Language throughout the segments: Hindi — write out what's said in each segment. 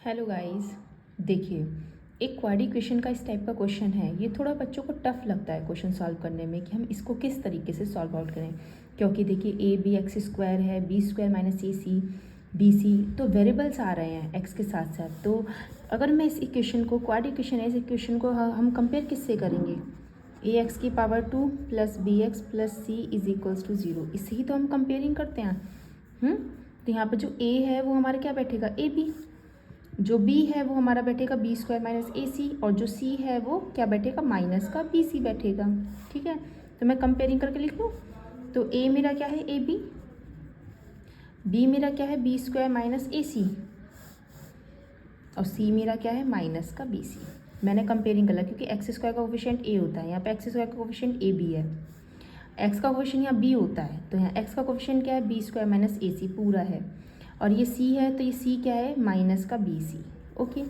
हेलो गाइस, देखिए एक क्वाड इक्वेशन का इस टाइप का क्वेश्चन है। ये थोड़ा बच्चों को टफ लगता है क्वेश्चन सॉल्व करने में कि हम इसको किस तरीके से सॉल्व आउट करें, क्योंकि देखिए ए बी एक्स स्क्वायर है, बी स्क्वायर माइनस ए सी बी सी, तो वेरिएबल्स आ रहे हैं एक्स के साथ साथ। तो अगर मैं इस इक्वेशन को क्वाड इक्वेशन है, इस इक्वेशन को हम कंपेयर किससे करेंगे, ए एक्स की power 2 plus b x plus c is equals to 0। इससे ही तो हम कंपेयरिंग करते हैं। तो यहाँ पर जो ए है वो हमारा क्या बैठेगा, ए बी। जो b है वो हमारा बैठेगा बी स्क्वायर माइनस ए सी, और जो c है वो क्या बैठेगा, माइनस का बी सी बैठेगा। ठीक है, तो मैं कंपेयरिंग करके लिख लूँ। तो a मेरा क्या है, ए बी, b मेरा क्या है, बी स्क्वायर माइनस ए सी, और c मेरा क्या है, माइनस का बी सी। मैंने कंपेयरिंग करा क्योंकि एक्स स्क्वायर का कोफिशिएंट a होता है, यहाँ पे एक्स स्क्वायर का कोफिशिएंट ए बी है, एक्स का कोफिशिएंट यहाँ b होता है, तो यहाँ एक्स का कोफिशिएंट क्या है, बी स्क्वायर माइनस ए सी पूरा है, और ये c है तो ये c क्या है, माइनस का बी सी। ओके,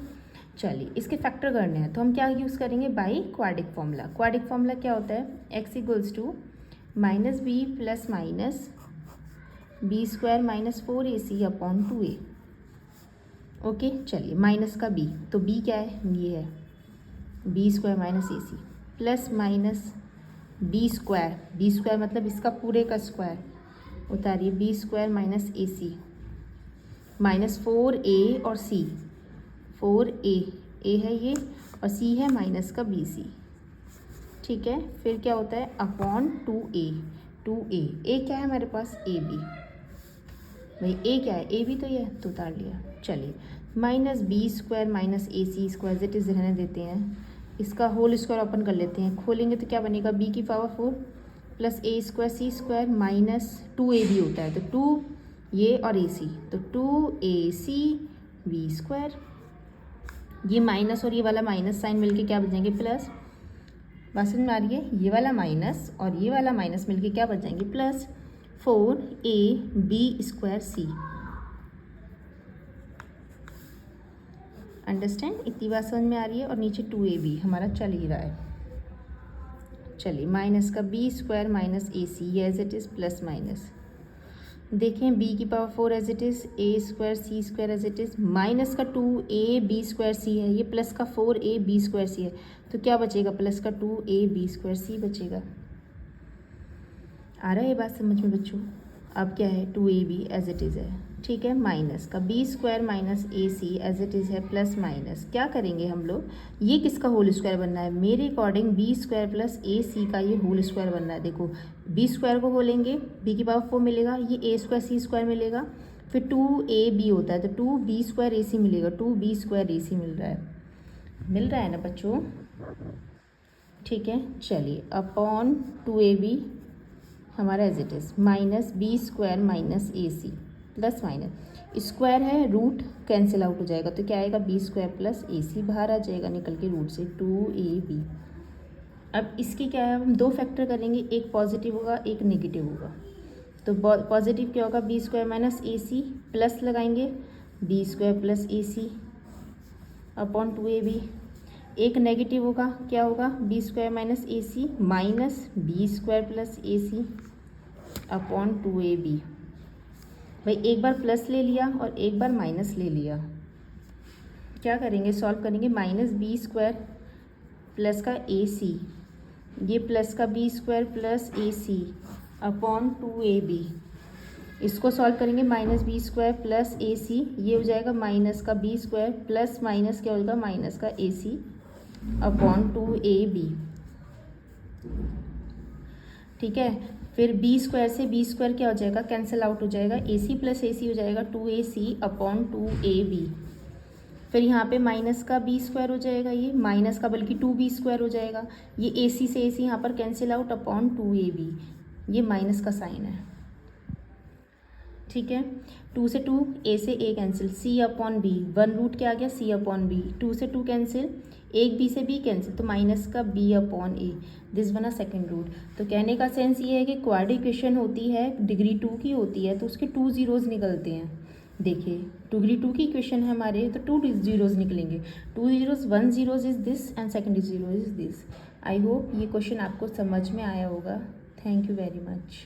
चलिए इसके फैक्टर करने हैं तो हम क्या यूज़ करेंगे, by quadratic formula. Quadratic formula क्या होता है, x equals to minus B plus minus B square minus 4ac upon 2a। Okay, चलिए माइनस का b, तो b क्या है, ये है बी स्क्वायर माइनस ए सी प्लस माइनस बी स्क्वायर मतलब इसका पूरे का स्क्वायर उतारिए, बी स्क्वायर माइनस ए सी माइनस 4a और c, 4a a है ये और c है माइनस का बी सी। ठीक है, फिर क्या होता है, अपॉन 2a a क्या है हमारे पास, ए बी। भाई a क्या है, ए बी, तो ये तो उतार लिया। चलिए minus B square minus A c square it is रहने देते हैं, इसका होल स्क्वायर ओपन कर लेते हैं, खोलेंगे तो क्या बनेगा, b की पावर 4 प्लस ए square c square minus 2ab होता है, तो 2 ये और ए सी, तो 2ac बी स्क्वायर, ये माइनस और ये वाला माइनस साइन मिलके क्या बन जाएंगे, प्लस। बात समझ में आ रही है, ये वाला माइनस और ये वाला माइनस मिलके क्या बन जाएंगे, प्लस 4ab स्क्वायर सी। अंडरस्टैंड, इतनी बात समझ में आ रही है, और नीचे 2ab हमारा चल ही रहा है। चलिए माइनस का b square minus A c as it is plus minus, देखें b की power 4 as it is, a square c square as it is, minus का 2ab स्क्वायर सी है, ये प्लस का 4ab स्क्वायर सी है, तो क्या बचेगा, प्लस का 2ab स्क्वायर सी बचेगा। आ रहा है ये बात समझ में बच्चों। अब क्या है, 2ab एज इट इज़ है, ठीक है, माइनस का b square minus A c as it is है, प्लस माइनस क्या करेंगे हम लोग, ये किसका होल स्क्वायर बनना है, मेरे according B square plus a सी का ये होल स्क्वायर बनना है। देखो बी स्क्वायर को खोलेंगे, बी की पावर 4 मिलेगा, ये ए स्क्वायर सी स्क्वायर मिलेगा, फिर 2ab होता है तो 2b स्क्वायर ए सी मिलेगा, 2b स्क्वायर ए सी मिल रहा है ना बच्चों। ठीक है, चलिए अपॉन 2ab हमारा as it is minus B square minus A C plus minus square है, रूट कैंसिल आउट हो जाएगा, तो क्या आएगा, b square plus a c बाहर आ जाएगा निकल के रूट से, 2ab। अब इसकी क्या है, हम दो फैक्टर करेंगे, एक पॉजिटिव होगा एक नेगेटिव होगा। तो पॉजिटिव क्या होगा, बी स्क्वायर माइनस ए सी, प्लस लगाएंगे B square plus a C upon 2ab। एक नेगेटिव होगा, क्या होगा, B square minus A C minus B square plus a C upon 2ab। भाई एक बार प्लस ले लिया और एक बार माइनस ले लिया, क्या करेंगे, सॉल्व करेंगे, माइनस बी स्क्वायर प्लस का ए सी, ये प्लस का b square plus a C upon 2ab। इसको सॉल्व करेंगे, minus B square plus a सी, ये हो जाएगा माइनस का बी स्क्वायर प्लस माइनस क्या होगा, माइनस का ए सी अपॉन 2ab। ठीक है, फिर बी स्क्वायर से बी स्क्वायर क्या हो जाएगा, कैंसिल आउट हो जाएगा, ए सी प्लस ए सी हो जाएगा 2ac अपॉन 2ab। फिर यहाँ पे माइनस का बी स्क्वायर हो जाएगा, ये माइनस का बल्कि 2b स्क्वायर हो जाएगा, ये ए सी से ए सी यहाँ पर कैंसिल आउट अपॉन 2ab, ये माइनस का साइन है। ठीक है, 2 से 2, ए से ए कैंसिल, सी अपॉन बी, 1 रूट क्या आ गया, सी अपॉन बी, 2 से 2 कैंसिल, एक बी से बी कैंसिल, तो माइनस का बी अपॉन ए, दिस बना सेकंड रूट। तो कहने का सेंस ये है कि क्वाड इक्वेशन होती है डिग्री 2 की होती है, तो उसके 2 जीरोज़ निकलते हैं। देखिए डिग्री 2 की इक्वेशन है हमारे, तो 2 जीरोज़ निकलेंगे, 2 zeros, 1 zeros is this and second zero is this. I hope ये क्वेश्चन आपको समझ में आया होगा। Thank you very much.